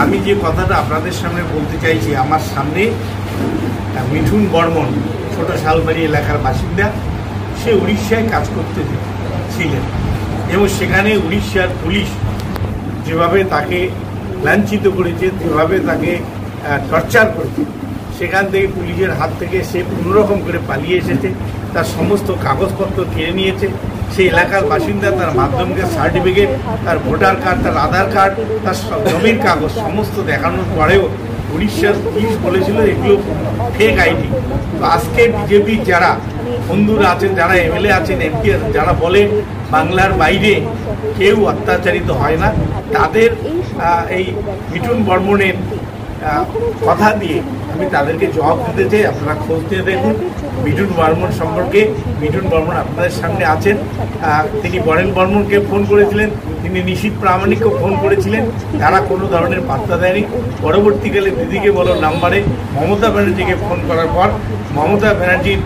আমি যে কথাটা আপনাদের সামনে বলতে চাইছি, আমার সামনে মিঠুন বর্মন ছোট শালবাড়ি এলাকার বাসিন্দা। সে উড়িষ্যায় কাজ করতে ছিলেন এবং সেখানে উড়িষ্যার পুলিশ যেভাবে তাকে লাঞ্ছিত করেছে, যেভাবে তাকে টর্চার করেছে, সেখান থেকে পুলিশের হাত থেকে সে কোনোরকম করে পালিয়ে এসেছে। তার সমস্ত কাগজপত্র কেড়ে নিয়েছে। সেই এলাকার বাসিন্দা, তার মাধ্যমিকের সার্টিফিকেট, তার ভোটার কার্ড, তার আধার কার্ড, তার জমির কাগজ সমস্ত দেখানোর পরেও উড়িষ্যার পুলিশ বলেছিল এগুলো ফেক আইডি। তো আজকে বিজেপির যারা বন্ধুরা আছেন, যারা এমএলএ আছেন, এমপি আছেন, যারা বলে বাংলার বাইরে কেউ অত্যাচারিত হয় না, তাদের এই মিঠুন বর্মনের কথা দিয়ে আমি তাদেরকে জবাব দিতে চাই। আপনারা খোঁজ দিয়ে দেখুন মিঠুন বর্মন সম্পর্কে। মিঠুন বর্মন আপনাদের সামনে আছেন। তিনি বরেন বর্মনকে ফোন করেছিলেন, তিনি নিশীথ প্রামাণিককে ফোন করেছিলেন, তারা কোনো ধরনের বার্তা দেয়নি। পরবর্তীকালে দিদিকে বলো নাম্বারে মমতা ব্যানার্জিকে ফোন করার পর মমতা ব্যানার্জির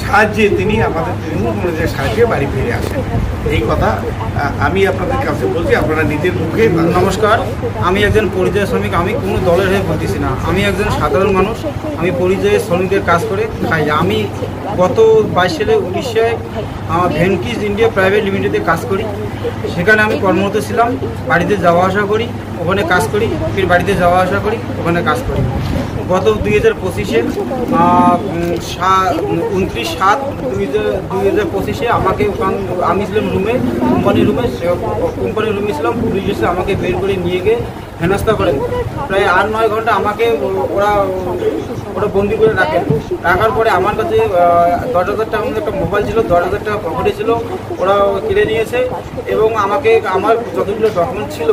সাহায্যে তিনি আমাদের তৃণমূল কংগ্রেসের সাহায্যে বাড়ি ফিরে আসেন। এই কথা আমি আপনাদের কাছে বলছি, আপনারা নিজের মুখে। নমস্কার, আমি একজন পরিযায়ী শ্রমিক। আমি কোনো দলের হয়ে বলতেছি না, আমি একজন সাধারণ মানুষ। আমি পরিযায়ী শ্রমিকের কাজ করে খাই। আমি গত 22 সালে উড়িষ্যায় ভেনকিস ইন্ডিয়া প্রাইভেট লিমিটেডে কাজ করি। সেখানে আমি কর্মরত ছিলাম। বাড়িতে যাওয়া আসা করি, ওখানে কাজ করি, ফির বাড়িতে যাওয়া আসা করি, ওখানে কাজ করি। গত 2025-এ 29/7/2025-এ আমাকে আমি ছিলাম রুমে, কোম্পানির রুমে ছিলাম। পুলিশ এসে আমাকে বের করে নিয়ে গিয়ে হেনস্থা করেন। প্রায় 8-9 ঘন্টা আমাকে ওরা বন্দি করে রাখার পরে আমার কাছে 10,000 টাকা একটা মোবাইল ছিল, 10,000 টাকা পকেটে ছিল, ওরা কেড়ে নিয়েছে। এবং আমাকে আমার যতগুলো ডকুমেন্টস ছিল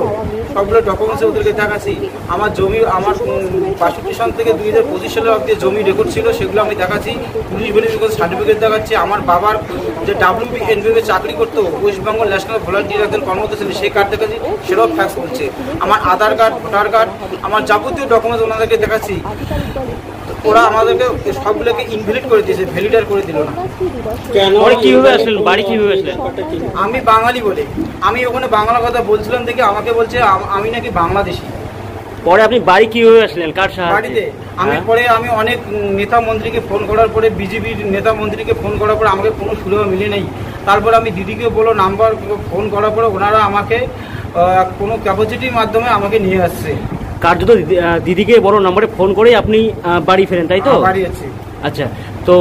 সবগুলো ডকুমেন্টসে ওদেরকে দেখাচ্ছি। আমার জমি, আমার 62 সাল থেকে 2025 সালের অবধি জমি রেকর্ড ছিল, সেগুলো আমি দেখাচ্ছি। পুলিশ ভেরিফিকেশন সার্টিফিকেট দেখাচ্ছি। আমার বাবার যে WBNB চাকরি করতো, ওয়েস্ট বেঙ্গল ন্যাশনাল ভলান্টিয়ার একজন কর্মরত ছিল, সেই কার্ড দেখাচ্ছি, সেটাও ফ্যাক্স করছে। আমার আধার কার্ড, ভোটার কার্ড, আমার যাবতীয় ডকুমেন্টস ওনাদেরকে দেখাচ্ছি। ওরা আমাদেরকে সবগুলোকে ইনভ্যালিড করে দিয়েছে, ভ্যালিডার করে দিল না। কিভাবে আসলেন বাড়ি, কিভাবে আসলেন? আমি বাঙালি বলে আমি ওখানে বাংলা কথা বলছিলাম দেখে আমাকে বলছে আমি নাকি বাংলাদেশি। পরে আপনি বাড়ি কিভাবে আসলেন, কার সাহায্যে? বাড়িতে আমি অনেক নেতা মন্ত্রীকে ফোন করার পরে, বিজেপির নেতা মন্ত্রীকে ফোন করার পরে আমাকে কোনো সুবিধা মিলে নেই। তারপর আমি দিদিকে বলো নাম্বার ফোন করার পরে ওনারা আমাকে কোনো ক্যাপাসিটির মাধ্যমে আমাকে নিয়ে আসছে। কার্যত দিদিকে বড় নম্বরে ফোন করে আপনি বাড়ি ফেরেন, তাই তো? বাড়ি আছে। আচ্ছা, তো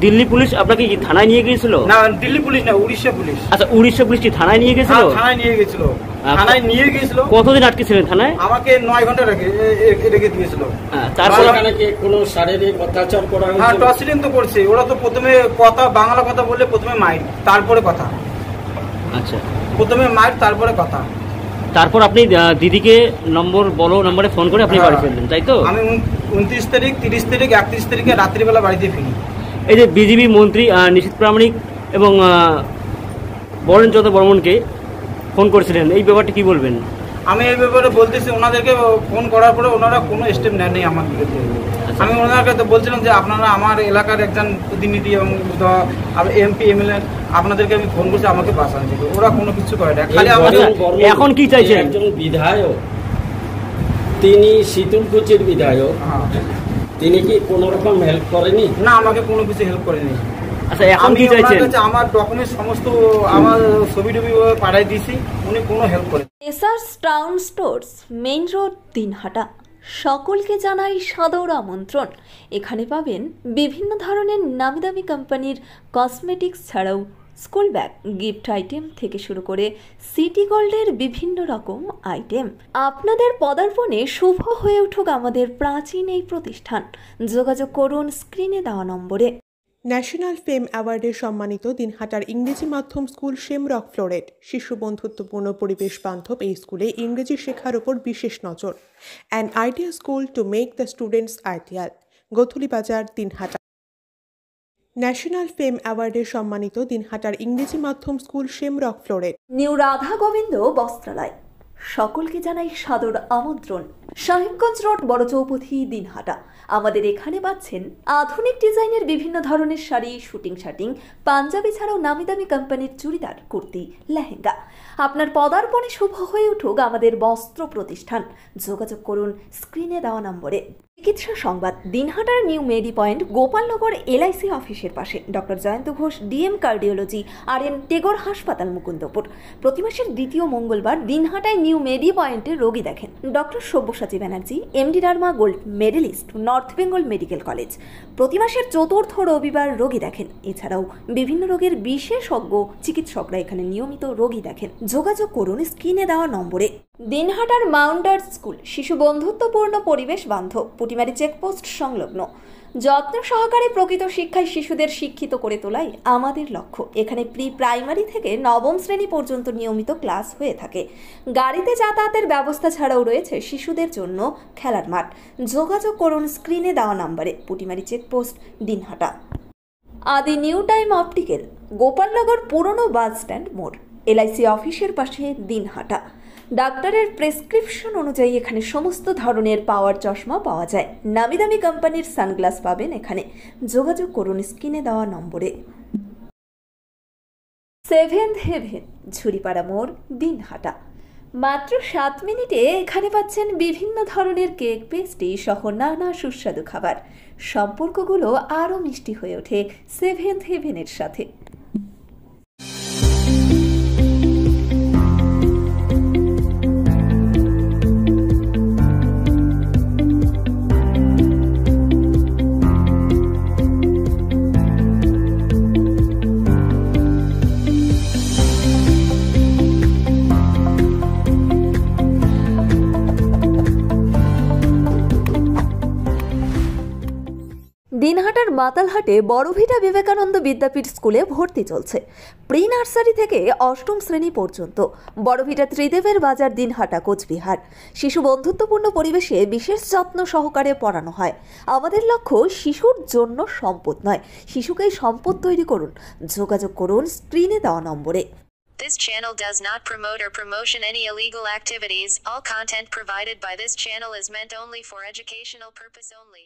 দিল্লি পুলিশ আপনাকে কি থানায় নিয়ে গিয়েছিল? না, দিল্লি পুলিশ না, উড়িষ্যা পুলিশ। আচ্ছা, উড়িষ্যা পুলিশ কি থানায় নিয়ে গেছিল? থানায় নিয়ে গেছিল। থানায় নিয়ে গিয়েছিল। কতদিন আটকে ছিলেন থানায়? আমাকে 9 ঘন্টা রেখে দিয়েছিল। তারপর কোনো শারীরিক অত্যাচার করা হয়েছে? হ্যাঁ, টর্চারিং তো করছে। ওরা তো প্রথমে বাংলা কথা বললে প্রথমে মাইর, তারপরে কথা। আচ্ছা, প্রথমে মাইর, তারপরে কথা। তারপর আপনি দিদিকে নম্বরে ফোন করে আপনি বাড়ি ফিরলেন, তাই তো? আমি 29 তারিখ, 30 তারিখ, 31 তারিখে রাত্রিবেলা বাড়িতে ফিরি। এই যে বিজেপি মন্ত্রী নিশীথ প্রামাণিক এবং বরেন বর্মনকে ফোন করেছিলেন, এই ব্যাপারটা কি বলবেন? আমি এই ব্যাপারে বলতেছি, ওনাদেরকে ফোন করার পরে ওনারা কোনো স্টেপ নেননি আমার বিরুদ্ধে। আমি ওনাদেরকে তো বলছিলাম যে আপনারা আমার এলাকার একজন প্রতিনিধি এবং এমপি এমএলএ, আপনাদেরকে আমি ফোন করছি, আমাকে বাঁচান দিবে। ওরা কোনো কিছু করে না। খালি এখন কি চাইছেন? একজন বিধায়ক, তিনি শীতলকুচির বিধায়ক, তিনি কি কোনো রকম হেল্প করেনি? না, আমাকে কোনো কিছু হেল্প করেনি। আচ্ছা, এখন কি চাইছেন? আমার ডকুমেন্ট সমস্ত আমার ছবি পাঠাই দিয়েছি, উনি কোনো হেল্প করেন। SRS town stores, main road, Dinhata. সকলকে জানাই সাদর আমন্ত্রণ। এখানে পাবেন বিভিন্ন ধরনের নামিদামি কোম্পানির কসমেটিক্স ছাড়াও স্কুল ব্যাগ, গিফট আইটেম থেকে শুরু করে সিটি গোল্ডের বিভিন্ন রকম আইটেম। আপনাদের পদার্পণে শুভ হয়ে উঠুক আমাদের প্রাচীন এই প্রতিষ্ঠান। যোগাযোগ করুন স্ক্রিনে দেওয়া নম্বরে। ন্যাশনাল ফেম অ্যাওয়ার্ডে সম্মানিত দিনহাটার ইংরেজি মাধ্যম স্কুল শেমরক ফ্লোরেট। শিশু বন্ধুত্বপূর্ণ পরিবেশ বান্ধব এই স্কুলে ইংরেজি শেখার ওপর বিশেষ নজর। An idea school to make the students ideal. Godhuli Bazar, Dinhata. National fame অ্যাওয়ার্ডে সম্মানিত দিনহাটার ইংরেজি মাধ্যম school Shamrock Florette. New Radha Gobinda বস্ত্রালয়, সকলকে জানাই সাদর আমন্ত্রণ। সাহেবগঞ্জ রোড বড় চৌপথি দিনহাটা। আমাদের এখানে পাচ্ছেন আধুনিক ডিজাইনের বিভিন্ন ধরনের শাড়ি, শুটিং শার্টিং, পাঞ্জাবি ছাড়াও নামি দামি কোম্পানির চুড়িদার, কুর্তি, লেহেঙ্গা। আপনার পদার্পণে শুভ হয়ে উঠুক আমাদের বস্ত্র প্রতিষ্ঠান। যোগাযোগ করুন স্ক্রিনে দেওয়া নম্বরে। চিকিৎসা সংবাদ। দিনহাটার নিউ মেডি পয়েন্ট, গোপালনগর LIC অফিসের পাশে doctor Jayanta Ghosh DM cardiology RN Tagore হাসপাতাল, মুকুন্দপুর। প্রতি মাসের দ্বিতীয় মঙ্গলবার দিনহাটায় নিউ মেডি পয়েন্টে রোগী দেখেন doctor Sabyasachi Banerjee, MD derma gold medalist, North Bengal medical college. প্রতি মাসের চতুর্থ রবিবার রোগী দেখেন। এছাড়াও বিভিন্ন রোগের বিশেষজ্ঞ চিকিৎসকরা এখানে নিয়মিত রোগী দেখেন। যোগাযোগ করুন স্ক্রিনে দেওয়া নম্বরে। দিনহাটার মাউন্টার স্কুল, শিশু বন্ধুত্বপূর্ণ, পরিবেশ বান্ধব, পুটিমারি চেকপোস্ট সংলগ্ন। যত্ন সহকারে প্রকৃত শিক্ষায় শিশুদের শিক্ষিত করে তোলাই আমাদের লক্ষ্য। এখানে প্রাইমারি থেকে নবম শ্রেণী পর্যন্ত নিয়মিত ক্লাস হয়ে থাকে। গাড়িতে যাতায়াতের ব্যবস্থা ছাড়াও রয়েছে শিশুদের জন্য খেলার মাঠ। যোগাযোগ করুন স্ক্রিনে দেওয়া নম্বরে। পুটিমারি চেকপোস্ট, দিনহাটা। আদি নিউ টাইম অপটিক্যাল, গোপালনগর পুরনো বাস স্ট্যান্ড মোড়, LIC অফিসের পাশে, দিনহাটা। ডাক্তারের প্রেসক্রিপশন অনুযায়ী এখানে সমস্ত ধরনের পাওয়ার চশমা পাওয়া যায়। নামি দামি কোম্পানির সানগ্লাস পাবেন এখানে। যোগাযোগ করুন স্ক্রিনে দেওয়া নম্বরে। সেভেন্থ হেভেন, ঝুড়িপাড়া মোড়, দিনহাটা। মাত্র 7 মিনিটে এখানে পাচ্ছেন বিভিন্ন ধরনের কেক, পেস্ট্রি সহ নানা সুস্বাদু খাবার। সম্পর্কগুলো আরও মিষ্টি হয়ে ওঠে সেভেন্থ হেভেনের সাথে। দিনহাটার মাতালহাটে বড়ভিটা বিবেকানন্দ বিদ্যাপীঠ স্কুলে ভর্তি চলছে। প্রি নার্সারি থেকে 8ম শ্রেণী পর্যন্ত। বড়ভিটা ত্রিদেবের বাজার, দিনহাটা, কোচবিহার। শিশু বন্ধুত্বপূর্ণ পরিবেশে বিশেষ যত্ন সহকারে পড়ানো হয়। আমাদের লক্ষ্য শিশুর জন্য সম্পদ নয়, শিশুকেই সম্পদ তৈরি করুন। যোগাযোগ করুন স্ক্রিনে দেওয়া নম্বরে। This channel does not promote or promotion any illegal activities. All content provided by this channel is meant only for educational purpose only.